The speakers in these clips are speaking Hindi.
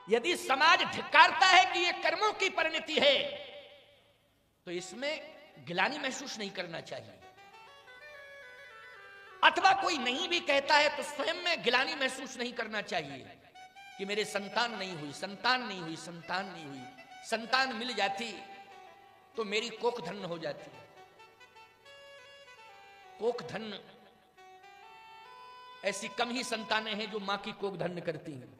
यदि समाज धिक्कारता है कि ये कर्मों की परिणति है, तो इसमें गिलानी महसूस नहीं करना चाहिए। अथवा कोई नहीं भी कहता है तो स्वयं में गिलानी महसूस नहीं करना चाहिए कि मेरे संतान नहीं हुई, संतान नहीं हुई, संतान नहीं हुई। संतान मिल जाती तो मेरी कोख धन्य हो जाती। कोख धन्य, ऐसी कम ही संतानें हैं जो मां की कोख धन्य करती हैं।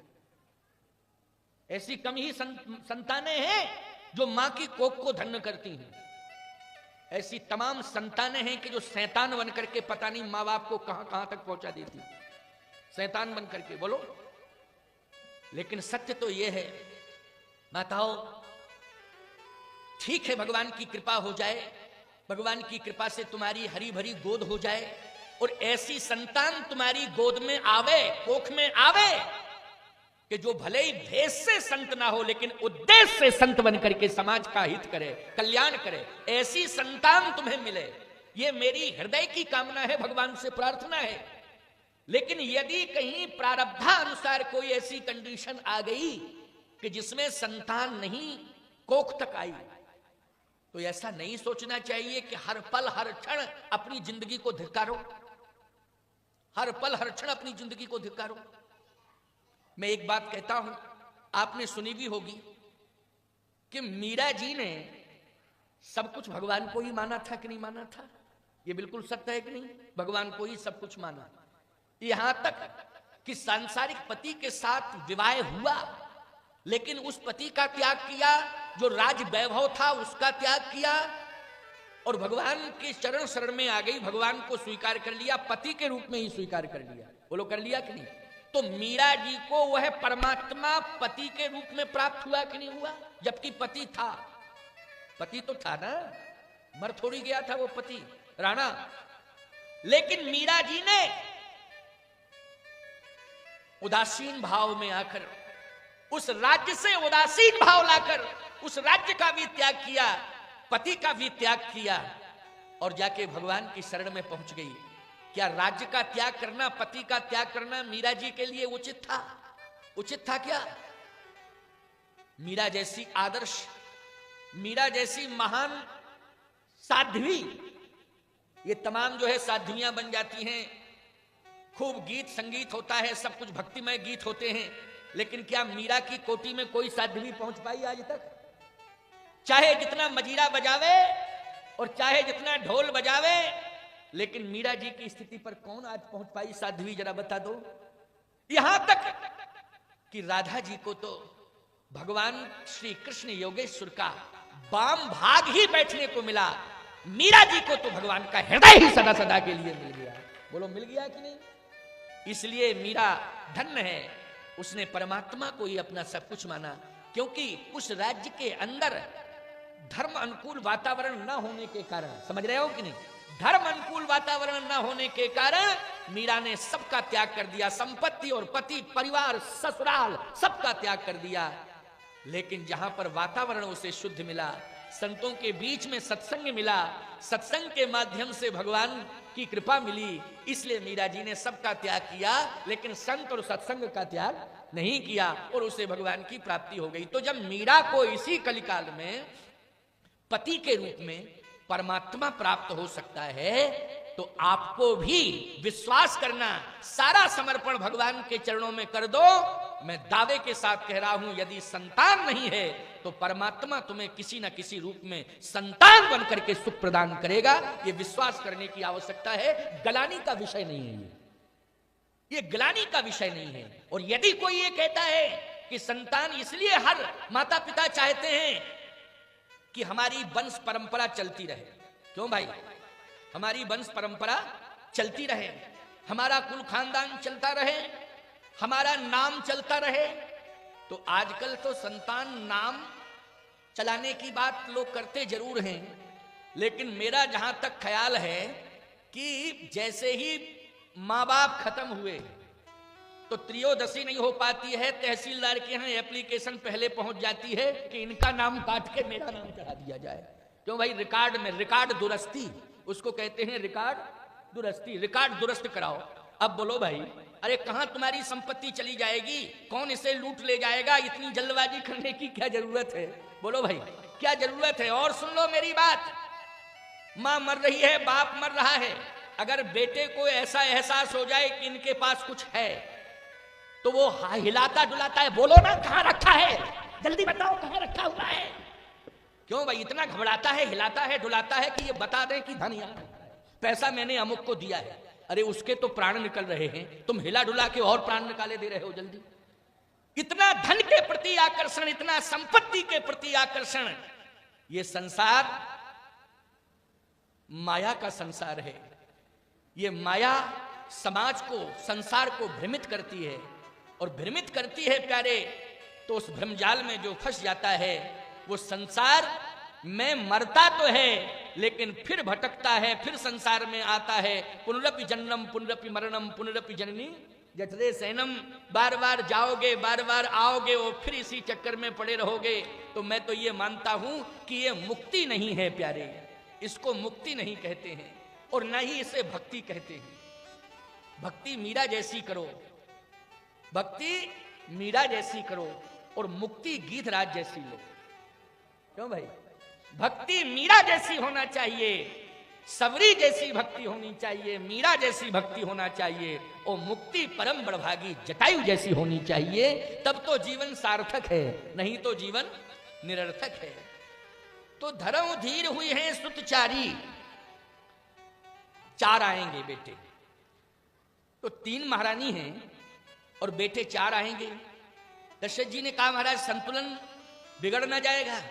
ऐसी कम ही संतानें हैं जो मां की कोख को धन्य करती हैं। ऐसी तमाम संतानें हैं कि जो शैतान बन करके पता नहीं मां बाप को कहां कहां तक पहुंचा देती, शैतान बन करके। बोलो, लेकिन सत्य तो यह है माताओं, ठीक है भगवान की कृपा हो जाए, भगवान की कृपा से तुम्हारी हरी भरी गोद हो जाए और ऐसी संतान तुम्हारी गोद में आवे, कोख में आवे कि जो भले ही भेष से संत ना हो लेकिन उद्देश्य से संत बन करके समाज का हित करे, कल्याण करे, ऐसी संतान तुम्हें मिले। ये मेरी हृदय की कामना है, भगवान से प्रार्थना है। लेकिन यदि कहीं प्रारब्धानुसार कोई ऐसी कंडीशन आ गई कि जिसमें संतान नहीं कोख तक आई, तो ऐसा नहीं सोचना चाहिए कि हर पल हर क्षण अपनी जिंदगी को धिक्कारो, हर पल हर क्षण अपनी जिंदगी को धिक्कारो। मैं एक बात कहता हूं, आपने सुनी भी होगी कि मीरा जी ने सब कुछ भगवान को ही माना था कि नहीं माना था? ये बिल्कुल सत्य है कि नहीं? भगवान को ही सब कुछ माना। यहां तक कि सांसारिक पति के साथ विवाह हुआ, लेकिन उस पति का त्याग किया, जो राज वैभव था उसका त्याग किया और भगवान के चरण शरण में आ गई, भगवान को स्वीकार कर लिया, पति के रूप में ही स्वीकार कर लिया। बोलो, कर लिया कि नहीं? तो मीरा जी को वह परमात्मा पति के रूप में प्राप्त हुआ कि नहीं हुआ? जबकि पति था, पति तो था ना, मर थोड़ी गया था वो पति राणा। लेकिन मीरा जी ने उदासीन भाव में आकर, उस राज्य से उदासीन भाव लाकर उस राज्य का भी त्याग किया, पति का भी त्याग किया और जाके भगवान की शरण में पहुंच गई। क्या राज्य का त्याग करना, पति का त्याग करना मीरा जी के लिए उचित था? उचित था क्या? मीरा जैसी आदर्श, मीरा जैसी महान साध्वी, ये तमाम जो है साध्वियां बन जाती हैं, खूब गीत संगीत होता है, सब कुछ भक्तिमय गीत होते हैं, लेकिन क्या मीरा की कोटि में कोई साध्वी पहुंच पाई आज तक? चाहे जितना मजीरा बजावे और चाहे जितना ढोल बजावे, लेकिन मीरा जी की स्थिति पर कौन आज पहुंच पाई साध्वी? जरा बता दो। यहां तक कि राधा जी को तो भगवान श्री कृष्ण योगेश्वर का वाम भाग ही बैठने को मिला, मीरा जी को तो भगवान का हृदय ही सदा सदा के लिए मिल गया। बोलो, मिल गया कि नहीं? इसलिए मीरा धन्य है, उसने परमात्मा को ही अपना सब कुछ माना, क्योंकि उस राज्य के अंदर धर्म अनुकूल वातावरण न होने के कारण, समझ रहे हो कि नहीं, धर्म अनुकूल वातावरण न होने के कारण मीरा ने सबका त्याग कर दिया, संपत्ति और पति परिवार ससुराल सबका त्याग कर दिया। लेकिन जहां पर वातावरण उसे शुद्ध मिला, संतों के बीच में सत्संग मिला, सत्संग के माध्यम से भगवान की कृपा मिली, इसलिए मीरा जी ने सबका त्याग किया, लेकिन संत और सत्संग का त्याग नहीं किया और उसे भगवान की प्राप्ति हो गई। तो जब मीरा को इसी कलिकाल में पति के रूप में परमात्मा प्राप्त हो सकता है, तो आपको भी विश्वास करना, सारा समर्पण भगवान के चरणों में कर दो। मैं दावे के साथ कह रहा हूं, यदि संतान नहीं है तो परमात्मा तुम्हें किसी न किसी रूप में संतान बनकर के सुख प्रदान करेगा। ये विश्वास करने की आवश्यकता है, गलानी का विषय नहीं है ये गलानी का विषय नहीं है। और यदि कोई ये कहता है कि संतान इसलिए हर माता पिता चाहते हैं कि हमारी वंश परंपरा चलती रहे, क्यों भाई? हमारी वंश परंपरा चलती रहे, हमारा कुल खानदान चलता रहे, हमारा नाम चलता रहे। तो आजकल तो संतान नाम चलाने की बात लोग करते जरूर हैं, लेकिन मेरा जहां तक ख्याल है कि जैसे ही माँ बाप खत्म हुए तो त्रयोदशी नहीं हो पाती है, तहसीलदार के यहाँ एप्लीकेशन पहले पहुंच जाती है कि इनका नाम काट के मेरा नाम चढ़ा दिया जाए। क्यों भाई? रिकॉर्ड में, रिकॉर्ड दुरुस्ती उसको कहते हैं, रिकॉर्ड दुरुस्ती, रिकॉर्ड दुरुस्त कराओ। अब बोलो भाई, अरे कहां तुम्हारी संपत्ति चली जाएगी, कौन इसे लूट ले जाएगा, इतनी जल्दबाजी करने की क्या जरूरत है? बोलो भाई, क्या जरूरत है? और सुन लो मेरी बात, मां मर रही है, बाप मर रहा है, अगर बेटे को ऐसा एहसास हो जाए कि इनके पास कुछ है तो वो हिलाता डुलाता है, बोलो ना कहां रखा है, जल्दी बताओ कहां रखा हुआ है। क्यों भाई इतना घबराता है, हिलाता है डुलाता है कि ये बता दें कि धन यहां रखा है, पैसा मैंने अमुक को दिया है। अरे उसके तो प्राण निकल रहे हैं, तुम हिला डुला के और प्राण निकाले दे रहे हो जल्दी। इतना धन के प्रति आकर्षण, इतना संपत्ति के प्रति आकर्षण, ये संसार माया का संसार है। ये माया समाज को, संसार को भ्रमित करती है, और भ्रमित करती है प्यारे, तो उस भ्रमजाल में जो फंस जाता है वो संसार में मरता तो है लेकिन फिर भटकता है, फिर संसार में आता है। पुनरपि जन्मम पुनरपि मरणम पुनरपि जननी जठरे सैनम, बार बार जाओगे, बार बार आओगे और फिर इसी चक्कर में पड़े रहोगे। तो मैं तो ये मानता हूं कि ये मुक्ति नहीं है प्यारे, इसको मुक्ति नहीं कहते हैं और ना ही इसे भक्ति कहते हैं। भक्ति मीरा जैसी करो, भक्ति मीरा जैसी करो, और मुक्ति गीधराज जैसी लो। क्यों भाई, भक्ति मीरा जैसी होना चाहिए, सबरी जैसी भक्ति होनी चाहिए, मीरा जैसी भक्ति होना चाहिए, और मुक्ति परम बड़भागी जटायु जैसी होनी चाहिए। तब तो जीवन सार्थक है, नहीं तो जीवन निरर्थक है। तो धर्म धीर हुई है सुतचारी, 4 आएंगे बेटे, तो 3 महारानी हैं और बेटे 4 आएंगे। दशरथ जी ने कहा महाराज संतुलन बिगड़ ना जाएगा।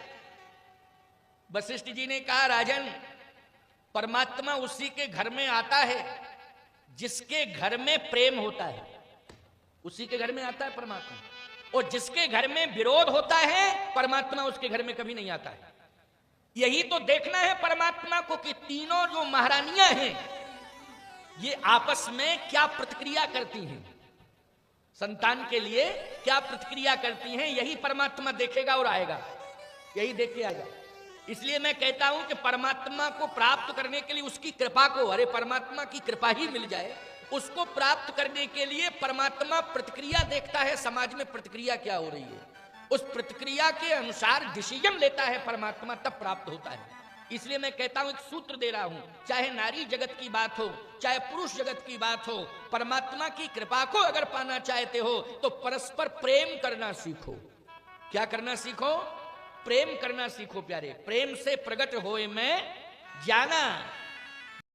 वशिष्ठ जी ने कहा राजन, परमात्मा उसी के घर में आता है जिसके घर में प्रेम होता है, उसी के घर में आता है परमात्मा, और जिसके घर में विरोध होता है परमात्मा उसके घर में कभी नहीं आता है। यही तो देखना है परमात्मा को कि तीनों जो महारानियां हैं ये आपस में क्या प्रतिक्रिया करती हैं, संतान के लिए क्या प्रतिक्रिया करती हैं, यही परमात्मा देखेगा और आएगा, यही देख के आएगा। इसलिए मैं कहता हूं कि परमात्मा को प्राप्त करने के लिए उसकी कृपा को, अरे परमात्मा की कृपा ही मिल जाए, उसको प्राप्त करने के लिए परमात्मा प्रतिक्रिया देखता है, समाज में प्रतिक्रिया क्या हो रही है, उस प्रतिक्रिया के अनुसार डिसीजन लेता है परमात्मा, तब प्राप्त होता है। इसलिए मैं कहता हूं, एक सूत्र दे रहा हूं, चाहे नारी जगत की बात हो, चाहे पुरुष जगत की बात हो, परमात्मा की कृपा को अगर पाना चाहते हो तो परस्पर प्रेम करना सीखो। क्या करना सीखो? प्रेम करना सीखो प्यारे। प्रेम से प्रकट होए में जाना,